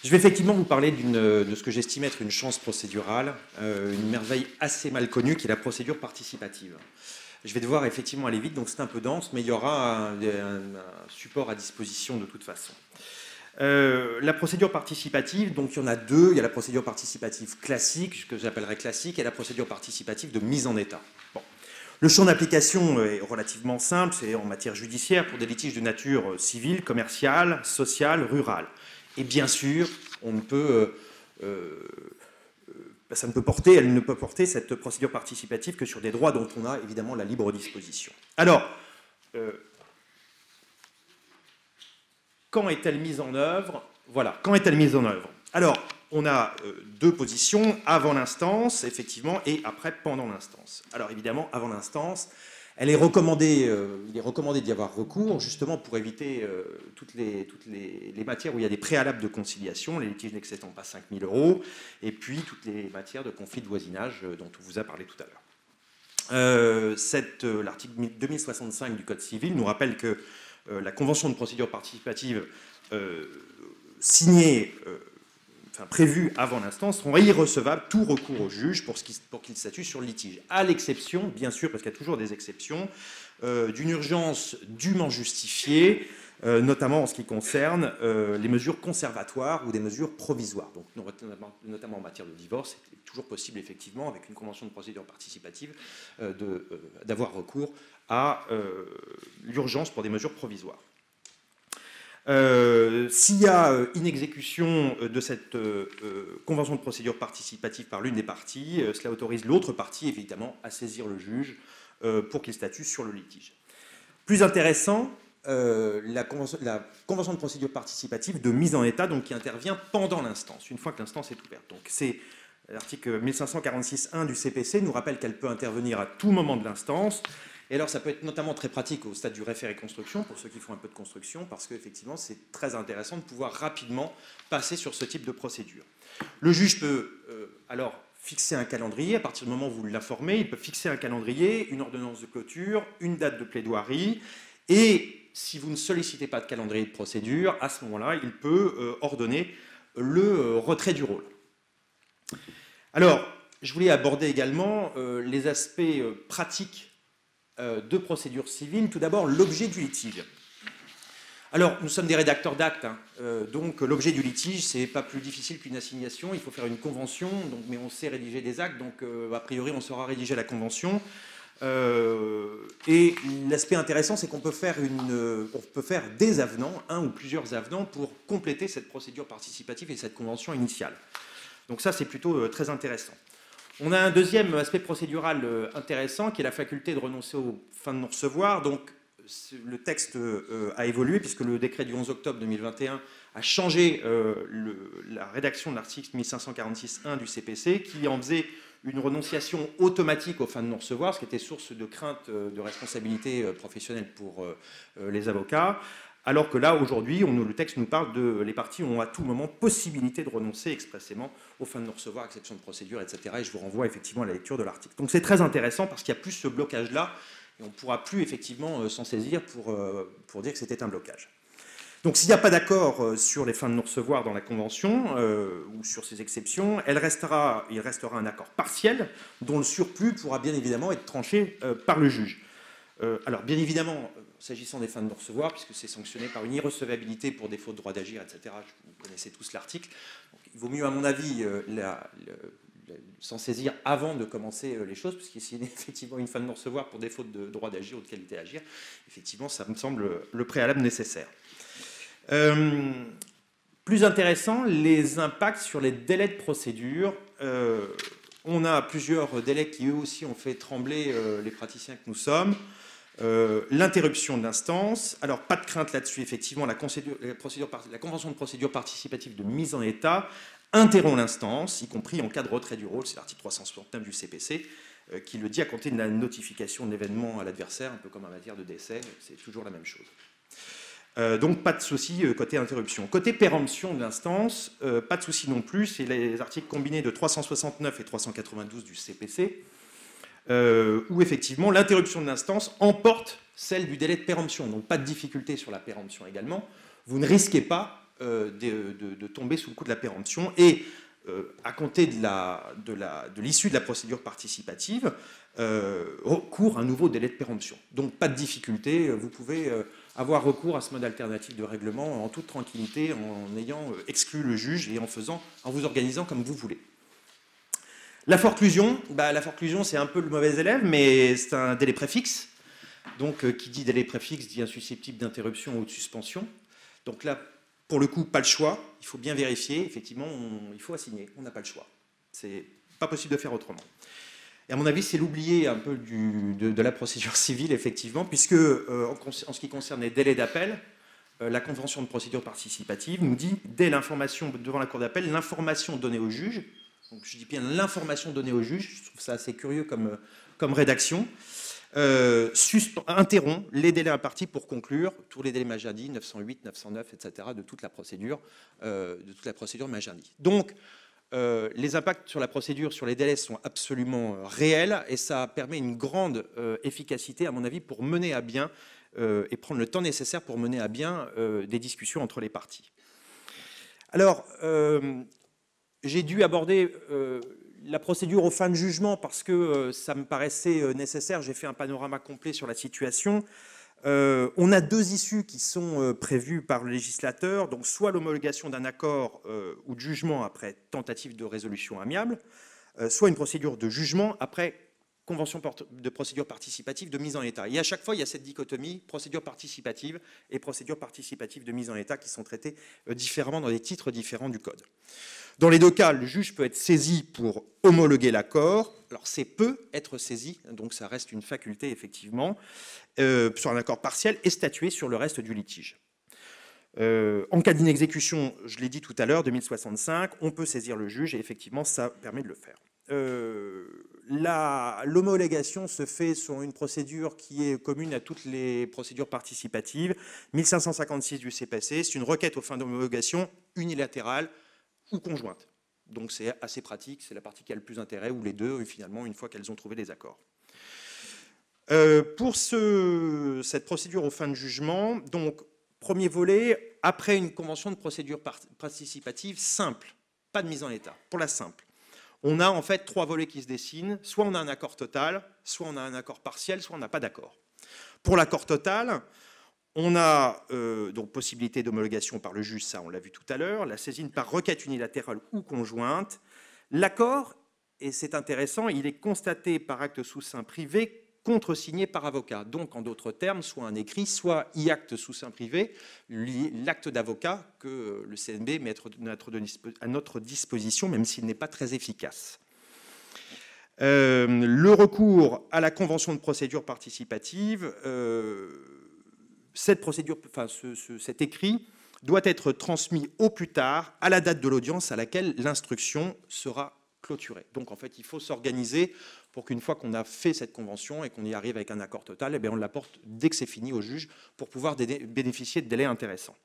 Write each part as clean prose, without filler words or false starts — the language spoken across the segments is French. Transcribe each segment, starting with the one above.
Je vais effectivement vous parler de ce que j'estime être une chance procédurale, une merveille assez mal connue qui est la procédure participative. Je vais devoir effectivement aller vite, donc c'est un peu dense, mais il y aura un support à disposition de toute façon. La procédure participative, donc il y en a deux. Il y a la procédure participative classique, que j'appellerais classique, et la procédure participative de mise en état. Bon. Le champ d'application est relativement simple, c'est en matière judiciaire pour des litiges de nature civile, commerciale, sociale, rurale. Et bien sûr, on ne peut, ça ne peut porter, elle ne peut porter cette procédure participative que sur des droits dont on a évidemment la libre disposition. Alors, quand est-elle mise en œuvre? Voilà, quand est-elle mise en œuvre? Alors, on a deux positions, avant l'instance, effectivement, et après, pendant l'instance. Alors, évidemment, avant l'instance, il est recommandé d'y avoir recours, justement pour éviter toutes les matières où il y a des préalables de conciliation, les litiges n'excédant pas 5 000 €, et puis toutes les matières de conflit de voisinage dont on vous a parlé tout à l'heure. L'article 2065 du Code civil nous rappelle que la convention de procédure participative signée, prévue avant l'instance, rend irrecevable tout recours au juge pour qu'il statue sur le litige, à l'exception, bien sûr, parce qu'il y a toujours des exceptions, d'une urgence dûment justifiée, notamment en ce qui concerne les mesures conservatoires ou des mesures provisoires. Donc, notamment en matière de divorce, c'est toujours possible, effectivement, avec une convention de procédure participative, d'avoir recours à l'urgence pour des mesures provisoires. S'il y a inexécution de cette convention de procédure participative par l'une des parties, cela autorise l'autre partie, évidemment, à saisir le juge pour qu'il statue sur le litige. Plus intéressant, la convention de procédure participative de mise en état, donc, qui intervient pendant l'instance, une fois que l'instance est ouverte. Donc, c'est l'article 1546.1 du CPC nous rappelle qu'elle peut intervenir à tout moment de l'instance. Et alors, ça peut être notamment très pratique au stade du référé-construction, pour ceux qui font un peu de construction, parce qu'effectivement, c'est très intéressant de pouvoir rapidement passer sur ce type de procédure. Le juge peut alors fixer un calendrier, à partir du moment où vous l'informez, il peut fixer un calendrier, une ordonnance de clôture, une date de plaidoirie, et si vous ne sollicitez pas de calendrier de procédure, à ce moment-là, il peut ordonner le retrait du rôle. Alors, je voulais aborder également les aspects pratiques de procédure civile. Tout d'abord, l'objet du litige. Alors, nous sommes des rédacteurs d'actes, hein, donc l'objet du litige, c'est pas plus difficile qu'une assignation, il faut faire une convention, donc, mais on sait rédiger des actes, donc a priori on saura rédiger la convention. Et l'aspect intéressant, c'est qu'on peut faire des avenants, un ou plusieurs avenants, pour compléter cette procédure participative et cette convention initiale. Donc ça, c'est plutôt très intéressant. On a un deuxième aspect procédural intéressant qui est la faculté de renoncer aux fins de non-recevoir. Donc, le texte a évolué puisque le décret du 11 octobre 2021 a changé la rédaction de l'article 1546.1 du CPC qui en faisait une renonciation automatique aux fins de non-recevoir, ce qui était source de crainte de responsabilité professionnelle pour les avocats. Alors que là, aujourd'hui, le texte nous parle de les parties ont à tout moment possibilité de renoncer expressément aux fins de non-recevoir, exception de procédure, etc. Et je vous renvoie effectivement à la lecture de l'article. Donc c'est très intéressant parce qu'il n'y a plus ce blocage-là et on ne pourra plus effectivement s'en saisir pour dire que c'était un blocage. Donc s'il n'y a pas d'accord sur les fins de non-recevoir dans la Convention ou sur ces exceptions, il restera un accord partiel dont le surplus pourra bien évidemment être tranché par le juge. Alors bien évidemment, s'agissant des fins de non-recevoir, puisque c'est sanctionné par une irrecevabilité pour défaut de droit d'agir, etc., vous connaissez tous l'article, il vaut mieux à mon avis s'en saisir avant de commencer les choses, puisque s'il y a effectivement une fin de non-recevoir pour défaut de droit d'agir ou de qualité d'agir, effectivement ça me semble le préalable nécessaire. Plus intéressant, les impacts sur les délais de procédure. On a plusieurs délais qui eux aussi ont fait trembler les praticiens que nous sommes. L'interruption de l'instance. Alors, pas de crainte là-dessus, effectivement, la convention de procédure participative de mise en état interrompt l'instance, y compris en cas de retrait du rôle, c'est l'article 369 du CPC, qui le dit à compter de la notification de l'événement à l'adversaire, un peu comme en matière de décès, c'est toujours la même chose. Donc, pas de souci côté interruption. Côté péremption de l'instance, pas de souci non plus, c'est les articles combinés de 369 et 392 du CPC, où effectivement l'interruption de l'instance emporte celle du délai de péremption. Donc pas de difficulté sur la péremption également. Vous ne risquez pas de tomber sous le coup de la péremption. Et à compter de l'issue de la procédure participative, court un nouveau délai de péremption. Donc pas de difficulté, vous pouvez avoir recours à ce mode alternatif de règlement en toute tranquillité, en ayant exclu le juge et en vous organisant comme vous voulez. La forclusion, la forclusion c'est un peu le mauvais élève, mais c'est un délai préfixe. Donc qui dit délai préfixe dit insusceptible d'interruption ou de suspension. Donc là, pour le coup, pas le choix. Il faut bien vérifier. Effectivement, il faut assigner. On n'a pas le choix. C'est pas possible de faire autrement. Et à mon avis, c'est l'oublié un peu de la procédure civile, effectivement, puisque en ce qui concerne les délais d'appel, la Convention de procédure participative nous dit, dès l'information devant la Cour d'appel, l'information donnée au juge, donc je dis bien l'information donnée au juge, je trouve ça assez curieux comme rédaction, interrompt les délais impartis pour conclure tous les délais Magendie, 908, 909, etc., de toute la procédure Magendie. Donc, les impacts sur la procédure, sur les délais sont absolument réels et ça permet une grande efficacité, à mon avis, pour mener à bien et prendre le temps nécessaire pour mener à bien des discussions entre les parties. Alors, j'ai dû aborder la procédure aux fins de jugement parce que ça me paraissait nécessaire. J'ai fait un panorama complet sur la situation. On a deux issues qui sont prévues par le législateur, donc soit l'homologation d'un accord ou de jugement après tentative de résolution amiable, soit une procédure de jugement après convention de procédure participative de mise en état. Et à chaque fois, il y a cette dichotomie, procédure participative et procédure participative de mise en état qui sont traitées différemment dans des titres différents du Code. Dans les deux cas, le juge peut être saisi pour homologuer l'accord. Alors, c'est peut être saisi, donc ça reste une faculté, effectivement, sur un accord partiel et statuer sur le reste du litige. En cas d'inexécution, je l'ai dit tout à l'heure, 2065, on peut saisir le juge et effectivement, ça permet de le faire. L'homologation se fait sur une procédure qui est commune à toutes les procédures participatives. 1556 du CPC, c'est une requête aux fins d'homologation unilatérale ou conjointe. Donc c'est assez pratique, c'est la partie qui a le plus intérêt, ou les deux, finalement, une fois qu'elles ont trouvé des accords. Pour cette procédure aux fins de jugement, donc, premier volet, après une convention de procédure participative simple, pas de mise en état, pour la simple. On a en fait trois volets qui se dessinent, soit on a un accord total, soit on a un accord partiel, soit on n'a pas d'accord. Pour l'accord total, on a donc possibilité d'homologation par le juge, ça on l'a vu tout à l'heure, la saisine par requête unilatérale ou conjointe. L'accord, et c'est intéressant, il est constaté par acte sous seing privé contresigné par avocat. Donc, en d'autres termes, soit un écrit, soit acte sous seing privé, l'acte d'avocat que le CNB met à notre disposition, même s'il n'est pas très efficace. Le recours à la convention de procédure participative, cet écrit doit être transmis au plus tard à la date de l'audience à laquelle l'instruction sera clôturée. Donc, en fait, il faut s'organiser pour qu'une fois qu'on a fait cette convention et qu'on y arrive avec un accord total, eh bien, on l'apporte dès que c'est fini au juge pour pouvoir bénéficier de délais intéressants.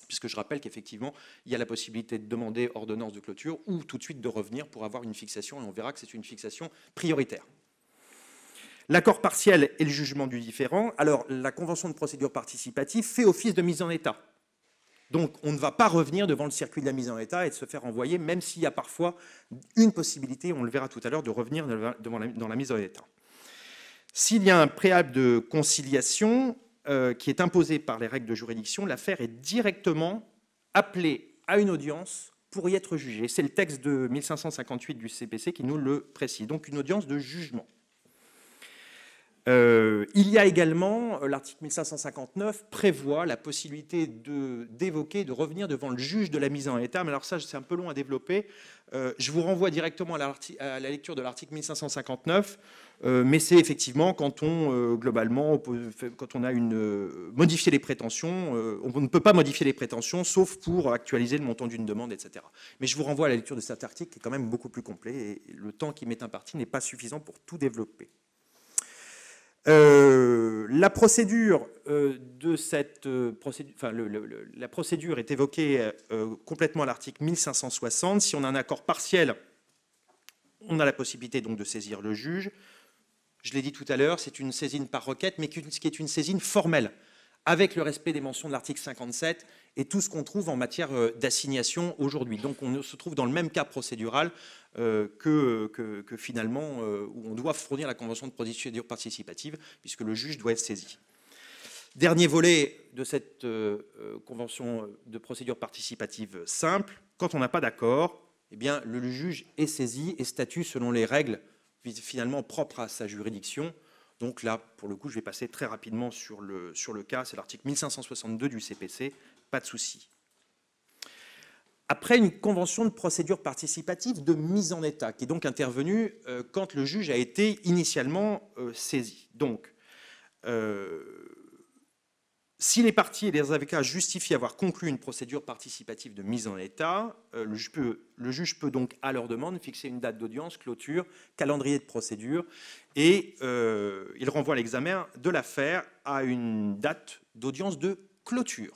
Puisque je rappelle qu'effectivement, il y a la possibilité de demander ordonnance de clôture ou tout de suite de revenir pour avoir une fixation, et on verra que c'est une fixation prioritaire. L'accord partiel et le jugement du différend. Alors, la convention de procédure participative fait office de mise en état. Donc, on ne va pas revenir devant le circuit de la mise en état et de se faire envoyer, même s'il y a parfois une possibilité, on le verra tout à l'heure, de revenir dans la mise en état. S'il y a un préalable de conciliation qui est imposé par les règles de juridiction, l'affaire est directement appelée à une audience pour y être jugée. C'est le texte de 1558 du CPC qui nous le précise. Donc, une audience de jugement. Il y a également, l'article 1559 prévoit la possibilité d'évoquer, de revenir devant le juge de la mise en état. Mais alors ça, c'est un peu long à développer. Je vous renvoie directement à la lecture de l'article 1559. Mais c'est effectivement quand on, globalement, quand on a modifié les prétentions, on ne peut pas modifier les prétentions, sauf pour actualiser le montant d'une demande, etc. Mais je vous renvoie à la lecture de cet article qui est quand même beaucoup plus complet. Et le temps qui m'est imparti n'est pas suffisant pour tout développer. La procédure la procédure est évoquée complètement à l'article 1560. Si on a un accord partiel, on a la possibilité donc de saisir le juge. Je l'ai dit tout à l'heure, c'est une saisine par requête, mais qui est une saisine formelle. avec le respect des mentions de l'article 57 et tout ce qu'on trouve en matière d'assignation aujourd'hui. Donc on se trouve dans le même cas procédural que finalement où on doit fournir la convention de procédure participative puisque le juge doit être saisi. Dernier volet de cette convention de procédure participative simple, quand on n'a pas d'accord, eh bien, le juge est saisi et statue selon les règles finalement propres à sa juridiction. Donc là, pour le coup, je vais passer très rapidement sur le cas. C'est l'article 1562 du CPC, pas de souci. Après une convention de procédure participative de mise en état, qui est donc intervenue quand le juge a été initialement saisi. Donc, si les parties et les avocats justifient avoir conclu une procédure participative de mise en état, le juge peut donc, à leur demande, fixer une date d'audience, clôture, calendrier de procédure, et il renvoie l'examen de l'affaire à une date d'audience de clôture.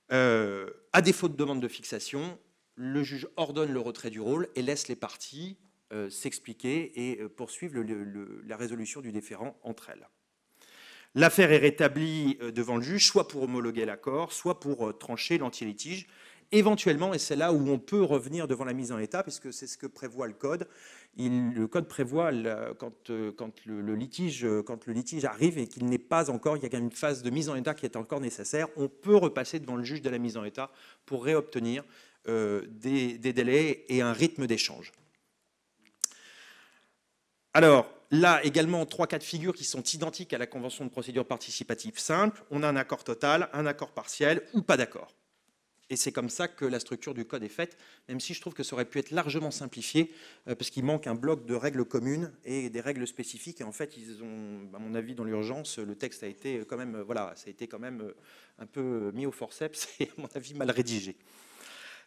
À défaut de demande de fixation, le juge ordonne le retrait du rôle et laisse les parties s'expliquer et poursuivre la résolution du différend entre elles. L'affaire est rétablie devant le juge, soit pour homologuer l'accord, soit pour trancher l'antilitige. Éventuellement, et c'est là où on peut revenir devant la mise en état, puisque c'est ce que prévoit le Code. Le Code prévoit quand le litige arrive et qu'il n'est pas encore, il y a quand même une phase de mise en état qui est encore nécessaire, on peut repasser devant le juge de la mise en état pour réobtenir des délais et un rythme d'échange. Alors, là, également, 3 cas de figure qui sont identiques à la convention de procédure participative simple. On a un accord total, un accord partiel ou pas d'accord. Et c'est comme ça que la structure du code est faite, même si je trouve que ça aurait pu être largement simplifié, parce qu'il manque un bloc de règles communes et des règles spécifiques. Et en fait, ils ont, à mon avis, dans l'urgence, le texte a été quand même, voilà, ça a été quand même un peu mis au forceps et, à mon avis, mal rédigé.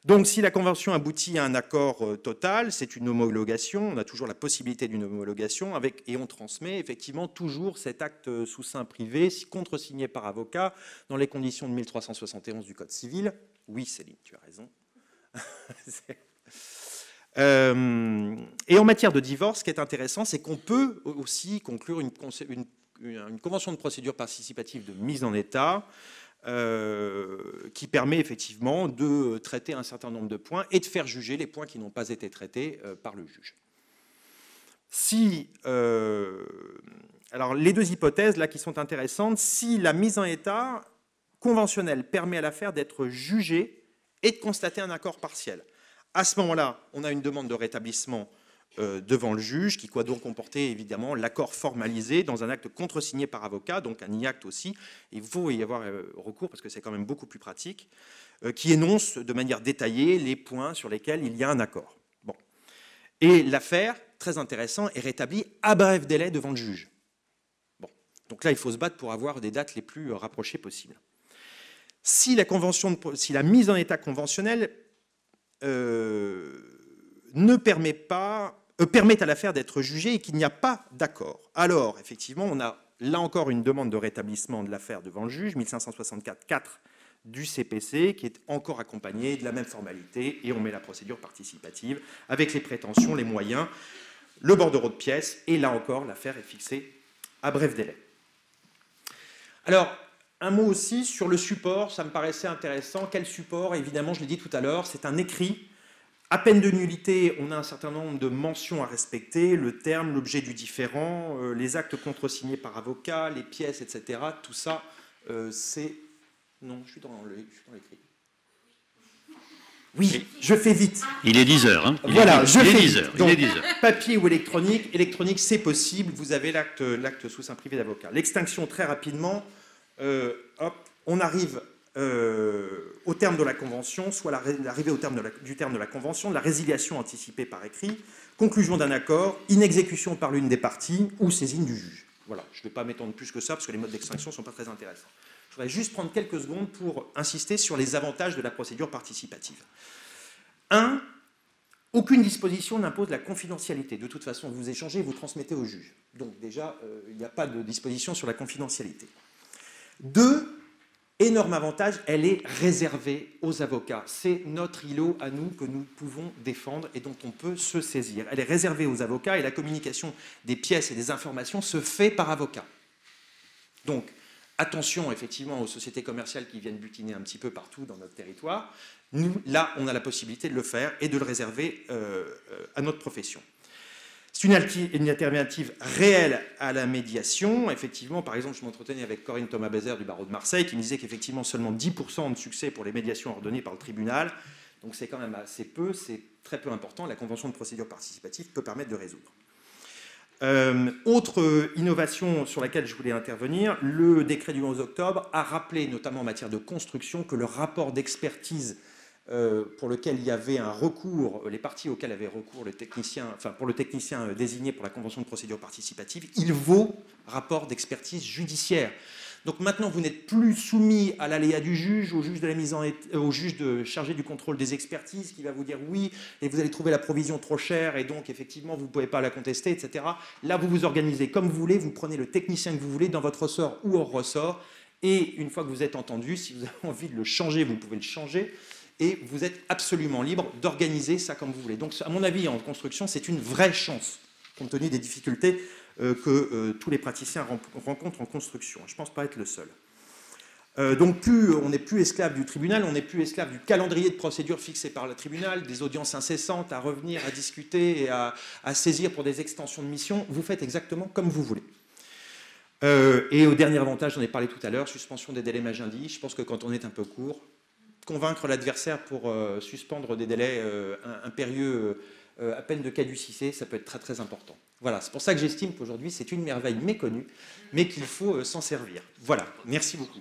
Donc, si la convention aboutit à un accord total, c'est une homologation. On a toujours la possibilité d'une homologation et on transmet effectivement toujours cet acte sous seing privé, contresigné par avocat, dans les conditions de 1371 du Code civil. Oui, Céline, tu as raison. Et en matière de divorce, ce qui est intéressant, c'est qu'on peut aussi conclure une convention de procédure participative de mise en état qui permet effectivement de traiter un certain nombre de points et de faire juger les points qui n'ont pas été traités par le juge. Alors, les deux hypothèses là qui sont intéressantes, si la mise en état conventionnelle permet à l'affaire d'être jugée et de constater un accord partiel. À ce moment-là, on a une demande de rétablissement devant le juge, qui doit donc comporter évidemment l'accord formalisé dans un acte contresigné par avocat, donc un e-acte aussi. Il faut y avoir recours parce que c'est quand même beaucoup plus pratique, qui énonce de manière détaillée les points sur lesquels il y a un accord. Bon. Et l'affaire, très intéressant, est rétablie à bref délai devant le juge. Bon. Donc là, il faut se battre pour avoir des dates les plus rapprochées possibles. Si la mise en état conventionnelle ne permet à l'affaire d'être jugée et qu'il n'y a pas d'accord, alors effectivement on a là encore une demande de rétablissement de l'affaire devant le juge, 1564-4 du CPC, qui est encore accompagnée de la même formalité, et on met la procédure participative avec les prétentions, les moyens, le bordereau de pièces, et là encore l'affaire est fixée à bref délai. Alors, un mot aussi sur le support, ça me paraissait intéressant. Quel support? Évidemment, je l'ai dit tout à l'heure, c'est un écrit. À peine de nullité, on a un certain nombre de mentions à respecter, le terme, l'objet du différend, les actes contresignés par avocat, les pièces, etc. Tout ça, c'est... Non, je suis dans l'écrit. Oui, je fais vite. Il est 10 heures. Hein. Voilà, je fais 10 heures. Donc, il est 10 heures. Papier ou électronique. Électronique, c'est possible. Vous avez l'acte sous seing privé d'avocat. L'extinction, très rapidement. On arrive au terme de la convention, soit l'arrivée au terme du terme de la convention, la résiliation anticipée par écrit, conclusion d'un accord, inexécution par l'une des parties ou saisine du juge. Voilà, je ne vais pas m'étendre plus que ça parce que les modes d'extinction ne sont pas très intéressants. Je voudrais juste prendre quelques secondes pour insister sur les avantages de la procédure participative. 1. Aucune disposition n'impose la confidentialité. De toute façon, vous échangez, vous transmettez au juge. Donc déjà, il n'y a pas de disposition sur la confidentialité. 2. Énorme avantage, elle est réservée aux avocats. C'est notre îlot à nous que nous pouvons défendre et dont on peut se saisir. Elle est réservée aux avocats et la communication des pièces et des informations se fait par avocat. Donc, attention effectivement aux sociétés commerciales qui viennent butiner un petit peu partout dans notre territoire. Nous, là, on a la possibilité de le faire et de le réserver à notre profession. C'est une alternative réelle à la médiation. Effectivement, par exemple, je m'entretenais avec Corinne Thomas-Bézère du barreau de Marseille qui me disait qu'effectivement seulement 10% de succès pour les médiations ordonnées par le tribunal. Donc c'est quand même assez peu, c'est très peu important. La convention de procédure participative peut permettre de résoudre. Autre innovation sur laquelle je voulais intervenir, le décret du 11 octobre a rappelé, notamment en matière de construction, que le rapport d'expertise pour lequel il y avait un recours, les parties auxquelles avait recours le technicien, enfin pour le technicien désigné pour la convention de procédure participative, il vaut rapport d'expertise judiciaire. Donc maintenant, vous n'êtes plus soumis à l'aléa du juge, au juge de la au juge chargé du contrôle des expertises, qui va vous dire oui, et vous allez trouver la provision trop chère, et donc effectivement, vous ne pouvez pas la contester, etc. Là, vous vous organisez comme vous voulez, vous prenez le technicien que vous voulez dans votre ressort ou hors ressort, et une fois que vous êtes entendu, si vous avez envie de le changer, vous pouvez le changer, et vous êtes absolument libre d'organiser ça comme vous voulez. Donc, à mon avis, en construction, c'est une vraie chance, compte tenu des difficultés que tous les praticiens rencontrent en construction. Je ne pense pas être le seul. Donc, on n'est plus esclave du tribunal, on n'est plus esclave du calendrier de procédure fixé par le tribunal, des audiences incessantes à revenir, à discuter et à saisir pour des extensions de mission. Vous faites exactement comme vous voulez. Et au dernier avantage, j'en ai parlé tout à l'heure, suspension des délais Magendie. Je pense que quand on est un peu court, convaincre l'adversaire pour suspendre des délais impérieux à peine de caducité, ça peut être très très important. Voilà, c'est pour ça que j'estime qu'aujourd'hui c'est une merveille méconnue, mais qu'il faut s'en servir. Voilà, merci beaucoup.